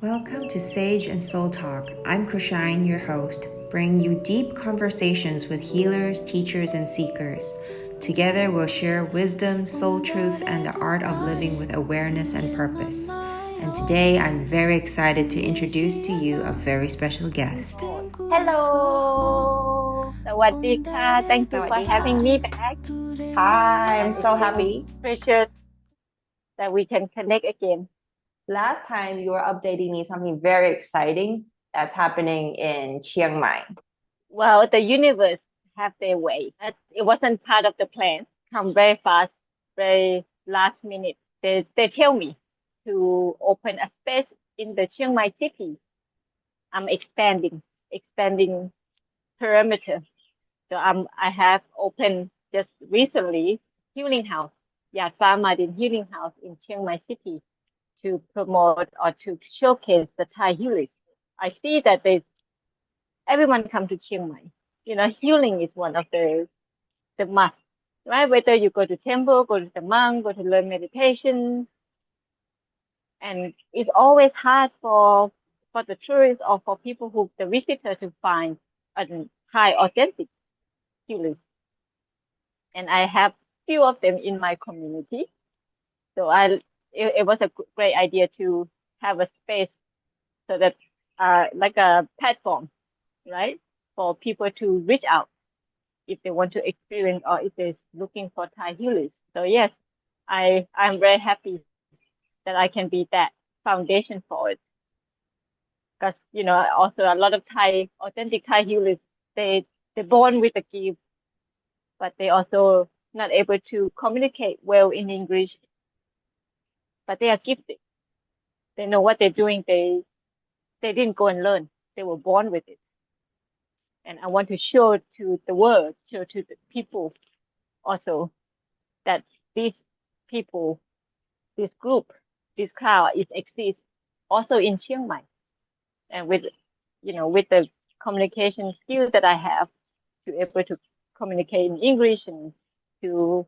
Welcome to Sage and Soul Talk. I'm Krishine, your host, bringing you deep conversations with healers, teachers, and seekers. Together, we'll share wisdom, soul truths, and the art of living with awareness and purpose. And today, I'm very excited to introduce to you a very special guest. Hello สวัสดีค่ะ Thank you for having me back. Hi, I'm And so it's happy. precious that we can connect again. Last time you were updating me something very exciting that's happening in Chiang Mai. Well, the universe have their way. It wasn't part of the plan. Come very fast, very last minute. They tell me to open a space in the Chiang Mai city. I'm expanding perimeter. So I have opened just recently healing house, Martin Healing House in Chiang Mai City to promote or to showcase the Thai healers. I see that everyone come to Chiang Mai. Healing is one of the must, right? Whether you go to temple, go to the monk, go to learn meditation, and it's always hard for the tourists or for people the visitor to find a Thai authentic healers. And I have few of them in my community. So it was a great idea to have a space so that like a platform, right, for people to reach out if they want to experience or if they're looking for Thai healers. So yes, I'm very happy that I can be that foundation for it. Because also a lot of authentic Thai healers, they're born with a gift, but they also not able to communicate well in English, but they are gifted. They know what they're doing. They didn't go and learn. They were born with it. And I want to show to the world, show to the people also that these people, this group, this crowd exists also in Chiang Mai. And with the communication skills that I have to able to communicate in English and to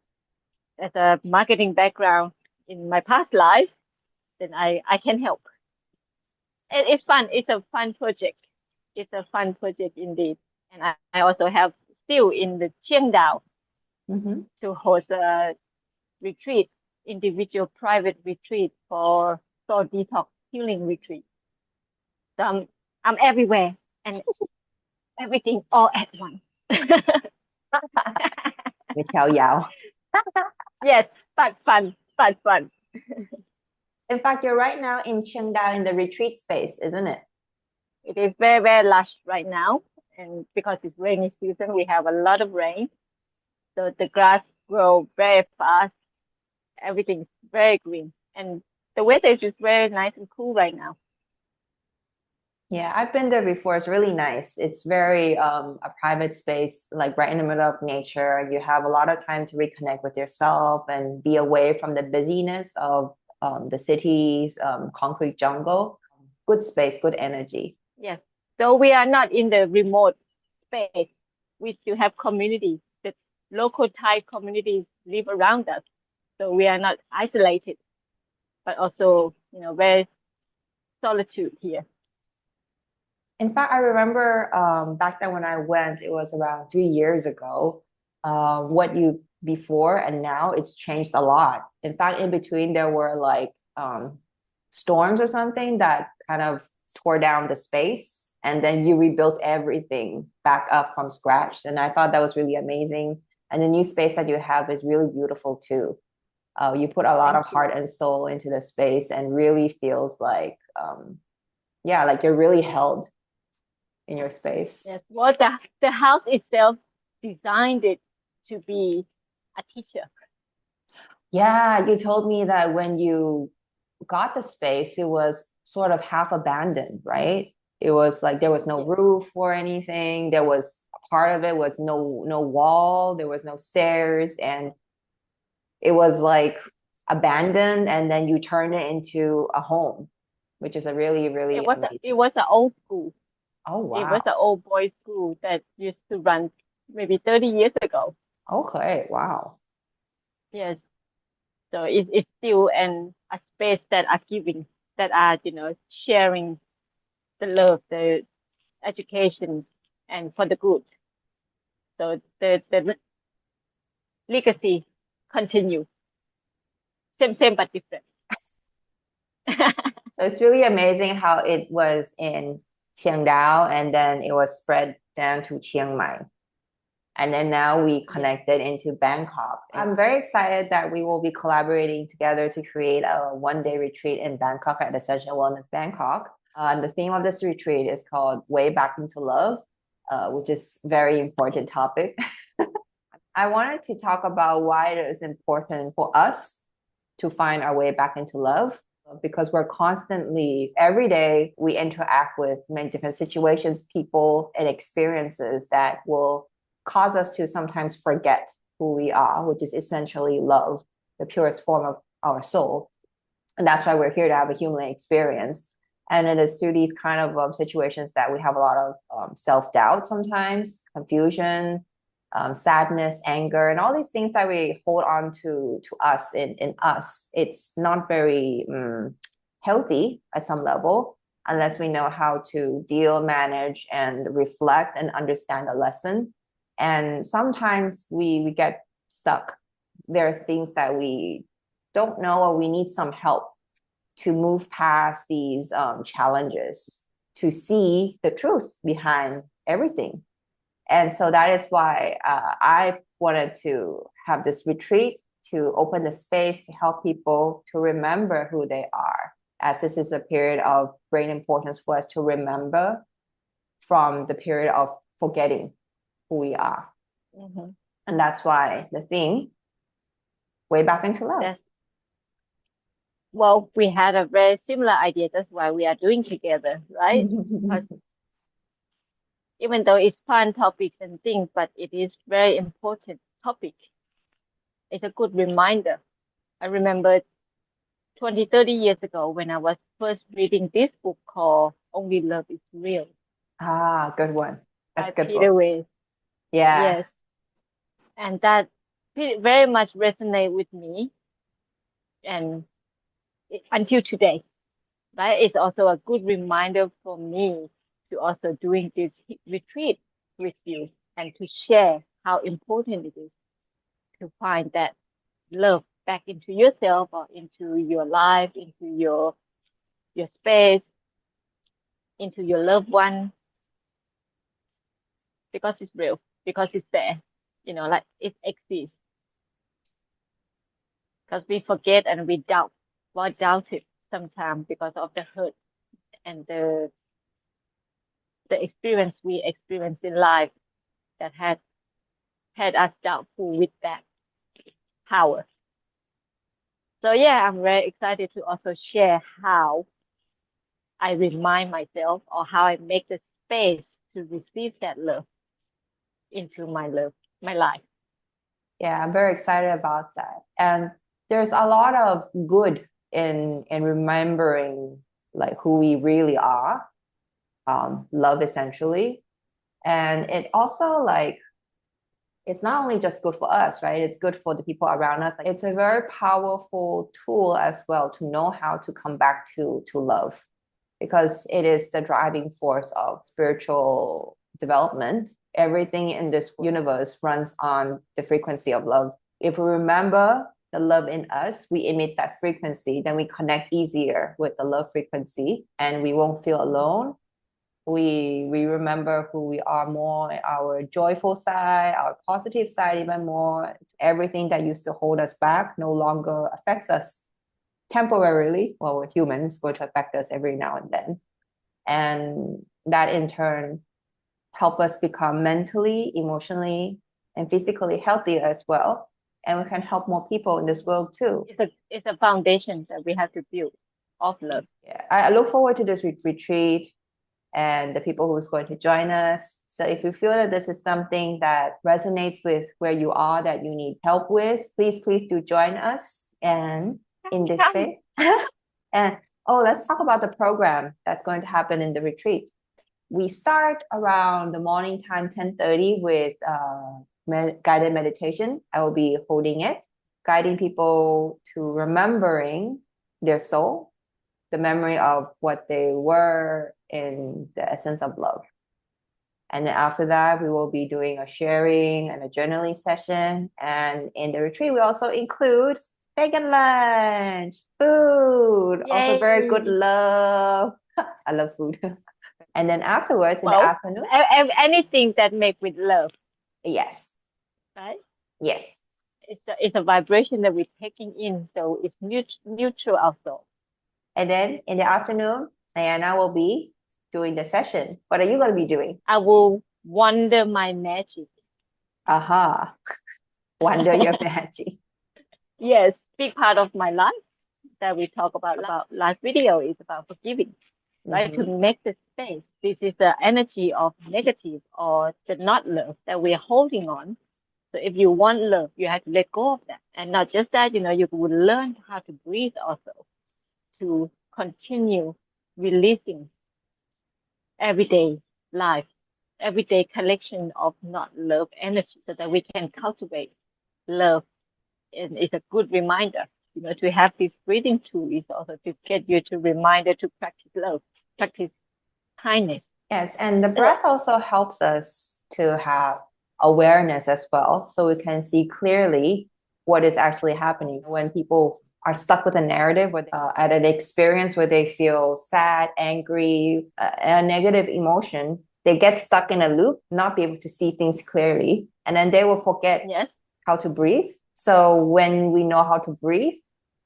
as a marketing background in my past life, then I can help. And it's fun. It's a fun project. It's a fun project indeed. And I also have still in the Chiang Dao to host a retreat, individual private retreat for soul detox healing retreat. So I'm everywhere and everything all at once. Yes, but fun. In fact, you're right now in Chiang Dao in the retreat space, isn't it? It is very, very lush right now. And because it's rainy season, we have a lot of rain. So the grass grow very fast. Everything's very green. And the weather is just very nice and cool right now. Yeah, I've been there before. It's really nice. It's very a private space, like right in the middle of nature. You have a lot of time to reconnect with yourself and be away from the busyness of the city's concrete jungle. Good space, good energy. Yes. So we are not in the remote space. We still have community. The local Thai communities live around us. So we are not isolated, but also, very solitude here. In fact, I remember back then when I went, it was around 3 years ago. Before and now, it's changed a lot. In fact, in between, there were like storms or something that kind of tore down the space, and then you rebuilt everything back up from scratch. And I thought that was really amazing. And the new space that you have is really beautiful too. You put a lot of heart and soul into the space, and really feels like, like you're really held in your space. Yes, well, the house itself designed it to be a teacher. Yeah, you told me that when you got the space, it was sort of half abandoned, right? It was like there was no roof or anything. There was part of it was no wall. There was no stairs, and it was like abandoned. And then you turned it into a home, which is a really, really amazing. It was an old school. Oh, wow. It was an old boys' school that used to run maybe 30 years ago. Okay, wow. Yes. So it's still a space that are giving. that are, sharing the love, the education, and for the good. So the legacy continue, same but different. So it's really amazing how it was in Chiang Dao and then it was spread down to Chiang Mai. And then now we connected into Bangkok. I'm very excited that we will be collaborating together to create a one-day retreat in Bangkok at Ascension Wellness Bangkok. And the theme of this retreat is called Way Back into Love, which is a very important topic. I wanted to talk about why it is important for us to find our way back into love, because we're constantly, every day, we interact with many different situations, people, and experiences that will cause us to sometimes forget who we are, which is essentially love, the purest form of our soul. And that's why we're here to have a human experience. And it is through these kind of situations that we have a lot of self-doubt sometimes, confusion, sadness, anger, and all these things that we hold on to us in us. It's not very healthy at some level unless we know how to deal, manage, and reflect and understand the lesson. And sometimes we get stuck. There are things that we don't know or we need some help to move past these challenges, to see the truth behind everything. And so that is why I wanted to have this retreat to open the space to help people to remember who they are, as this is a period of great importance for us to remember from the period of forgetting who we are. Mm-hmm. And that's why the theme, Way Back into Love. Well, we had a very similar idea. That's why we are doing together, right? Because even though it's fun topics and things, but it is very important topic. It's a good reminder. I remember 20, 30 years ago when I was first reading this book called Only Love is Real. Good one. That's by good Peter book. Way. Yeah. Yes. And that very much resonate with me and until today. Right? It's also a good reminder for me to also doing this retreat with you and to share how important it is to find that love back into yourself or into your life, into your space, into your loved one, because it's real, because it's there, like it exists. Because we forget and we doubt it sometimes because of the hurt and the experience we experience in life that had us doubtful with that power. So yeah, I'm very excited to also share how I remind myself or how I make the space to receive that love into my life. Yeah, I'm very excited about that. And there's a lot of good in remembering like who we really are, love essentially. And it also like, it's not only just good for us, right? It's good for the people around us. It's a very powerful tool as well to know how to come back to love, because it is the driving force of spiritual development. Everything in this universe runs on the frequency of love. If we remember the love in us, we emit that frequency, then we connect easier with the love frequency and we won't feel alone. We remember who we are more, our joyful side, our positive side even more. Everything that used to hold us back no longer affects us temporarily. Well, we're humans, going to affect us every now and then. And that in turn help us become mentally, emotionally, and physically healthy as well. And we can help more people in this world too. It's a foundation that we have to build of love. Yeah, I look forward to this retreat and the people who's going to join us. So if you feel that this is something that resonates with where you are, that you need help with, please do join us and in this space. And let's talk about the program that's going to happen in the retreat. We start around the morning time, 10:30, with guided meditation. I will be holding it, guiding people to remembering their soul, the memory of what they were in the essence of love. And then after that, we will be doing a sharing and a journaling session. And in the retreat, we also include vegan lunch, food, also very good Yay. love. I love food. And then afterwards, in the Well, afternoon, anything that made with love, yes, right? yes. It's a vibration that we're taking in, so it's neutral also. And then in the afternoon, Naiyana will be doing the session. What are you going to be doing? I will wonder my magic. Aha. Wonder your magic. Yes, big part of my life that we talk about last video is about forgiving, right? To make the space. This is the energy of negative or the not love that we're holding on. So if you want love, you have to let go of that. And not just that, you will learn how to breathe also to continue releasing everyday life, everyday collection of not love energy so that we can cultivate love. And it's a good reminder, to have this breathing tool is also to get you to reminder to practice love, practice kindness. Yes, and the breath also helps us to have awareness as well, so we can see clearly what is actually happening. When people are stuck with a narrative or at an experience where they feel sad, angry, a negative emotion, they get stuck in a loop, not be able to see things clearly, and then they will forget how to breathe. So when we know how to breathe,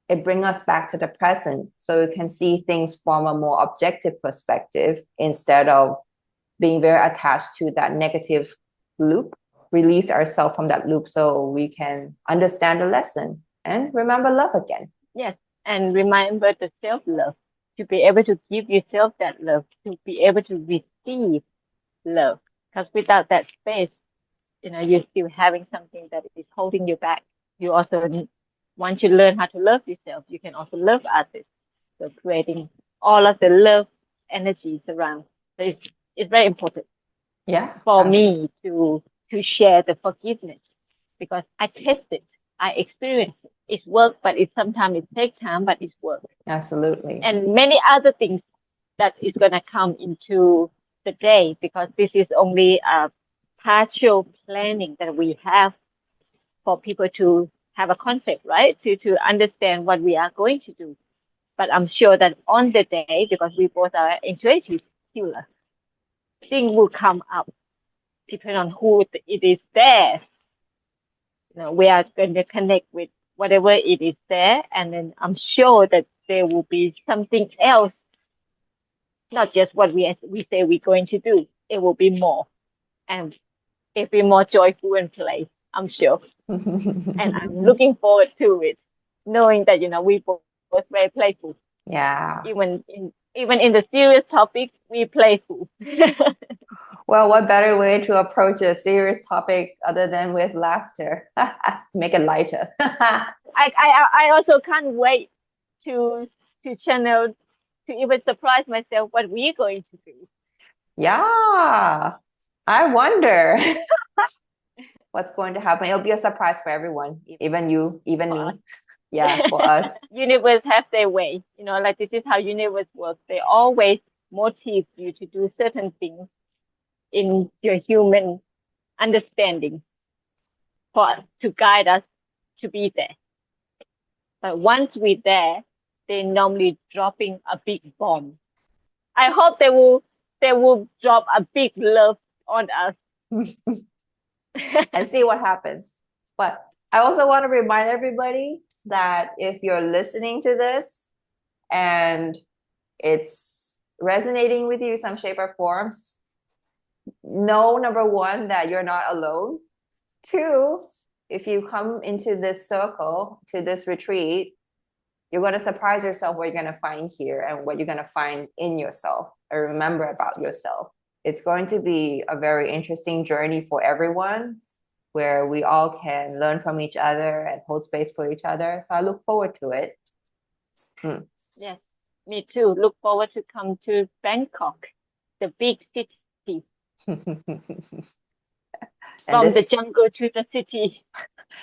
it brings us back to the present, so we can see things from a more objective perspective instead of being very attached to that negative loop. Release ourselves from that loop so we can understand the lesson and remember love again. Yes, and remember the self-love, to be able to give yourself that love, to be able to receive love. Because without that space, you're still having something that is holding you back. You also once you learn how to love yourself, you can also love others. So creating all of the love energies around. So it's very important. For me to share the forgiveness, because I test it, I experience it. It's work, but sometimes it takes time, but it's work. Absolutely. And many other things that is gonna come into the day, because this is only a partial planning that we have for people to have a concept, right? To understand what we are going to do. But I'm sure that on the day, because we both are intuitive healer, things will come up, depending on who it is there. We are going to connect with whatever it is there, and then I'm sure that there will be something else, not just what we say we're going to do. It will be more, and it'll be more joyful and play, I'm sure. And I'm looking forward to it, knowing that we both very playful. Yeah. Even in the serious topic, we playful. Well, what better way to approach a serious topic other than with laughter to make it lighter? I also can't wait to channel, to even surprise myself what we're going to do. Yeah, I wonder what's going to happen. It'll be a surprise for everyone, even you, even me. Yeah, for us. Universe have their way, like this is how universe works. They always motivate you to do certain things in your human understanding to guide us to be there. But once we're there, they're normally dropping a big bomb. I hope they will drop a big love on us. And see what happens. But I also want to remind everybody that if you're listening to this and it's resonating with you some shape or form, know, number one, that you're not alone. Two, if you come into this circle, to this retreat, you're going to surprise yourself what you're going to find here and what you're going to find in yourself or remember about yourself. It's going to be a very interesting journey for everyone, where we all can learn from each other and hold space for each other. So I look forward to it. Yes, me too. Look forward to come to Bangkok, the big city. From the jungle to the city.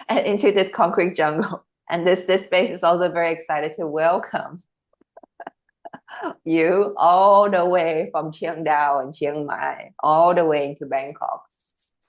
And into this concrete jungle. And this space is also very excited to welcome. you all the way from Chiang Dao and Chiang Mai, all the way into Bangkok.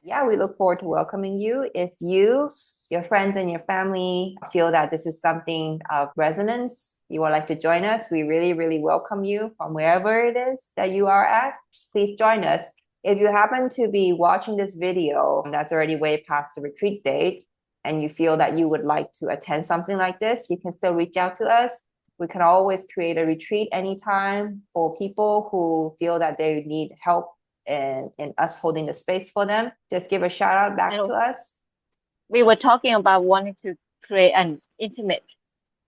Yeah, we look forward to welcoming you. If you, your friends, and your family feel that this is something of resonance, you would like to join us, we really, really welcome you from wherever it is that you are at. Please join us. If you happen to be watching this video that's already way past the retreat date, and you feel that you would like to attend something like this, you can still reach out to us. We can always create a retreat anytime for people who feel that they need help in us holding the space for them. Just give a shout out back to us. We were talking about wanting to create an intimate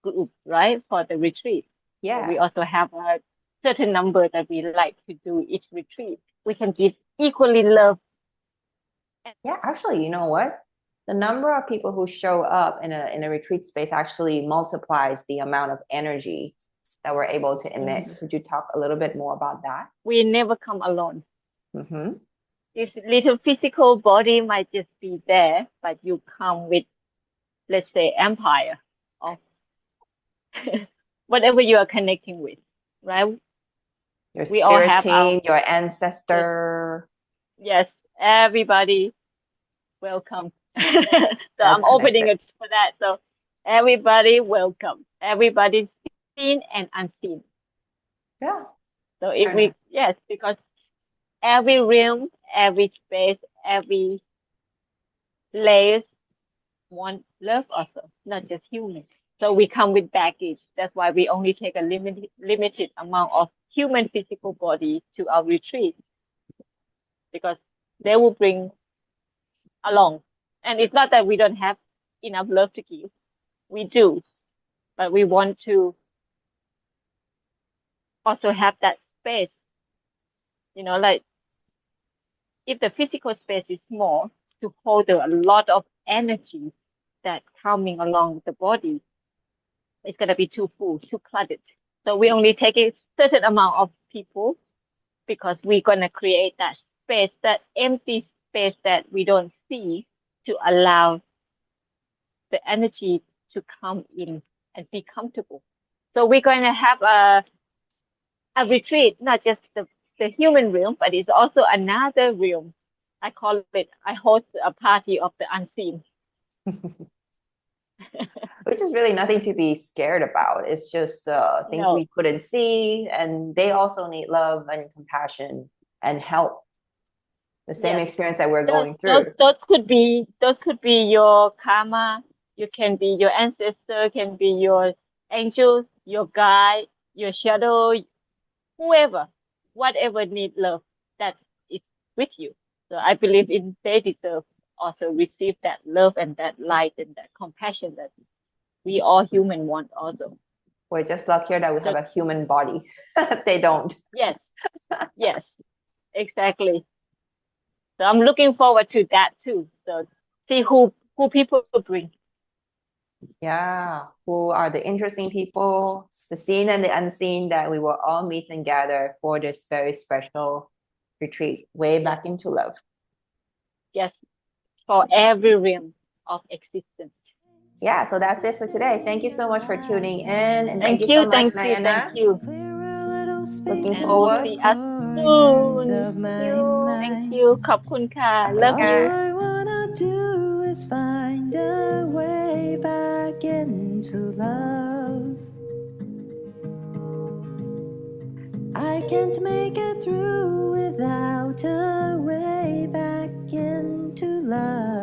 group, right, for the retreat. Yeah. So we also have a certain number that we like to do each retreat. We can give equally love. Yeah, actually, you know what? The number of people who show up in a retreat space actually multiplies the amount of energy that we're able to emit. Could you talk a little bit more about that? We never come alone. Mm-hmm. This little physical body might just be there, but you come with, let's say, empire of whatever you are connecting with, right? Your spirit team, your ancestor. Yes, everybody, welcome. So I'm opening it for that. So everybody, welcome. Everybody seen and unseen. Yeah. So if we, yes, because every realm, every space, every layers want love also, not just human. So we come with baggage. That's why we only take a limited amount of human physical body to our retreat, because they will bring along. And it's not that we don't have enough love to give. We do, but we want to also have that space. You know, like if the physical space is small, to hold a lot of energy that coming along the body, it's gonna be too full, too cluttered. So we only take a certain amount of people, because we're gonna create that space, that empty space that we don't see, to allow the energy to come in and be comfortable. So we're going to have a retreat, not just the human realm, but it's also another realm. I call it, I host a party of the unseen. Which is really nothing to be scared about. It's just things we couldn't see, and they also need love and compassion and help. The same experience that we're going through. Those could be your karma. You can be your ancestor, can be your angels, your guide, your shadow, whoever, whatever need love, that is with you. So I believe they deserve also receive that love and that light and that compassion that we all human want also. We're just luckier that we have a human body. They don't. Yes, yes, exactly. So I'm looking forward to that too. So see who people bring. Yeah, who are the interesting people, the seen and the unseen, that we will all meet and gather for this very special retreat, way back into love. Yes, for every realm of existence. Yeah, so that's it for today. Thank you so much for tuning in, and thank you so much, Naiyana. Thank you. Looking forward. See us soon. Thank you. ขอบคุณค่ะ Love you. All I wanna do is find a way back into love. I can't make it through without a way back into love.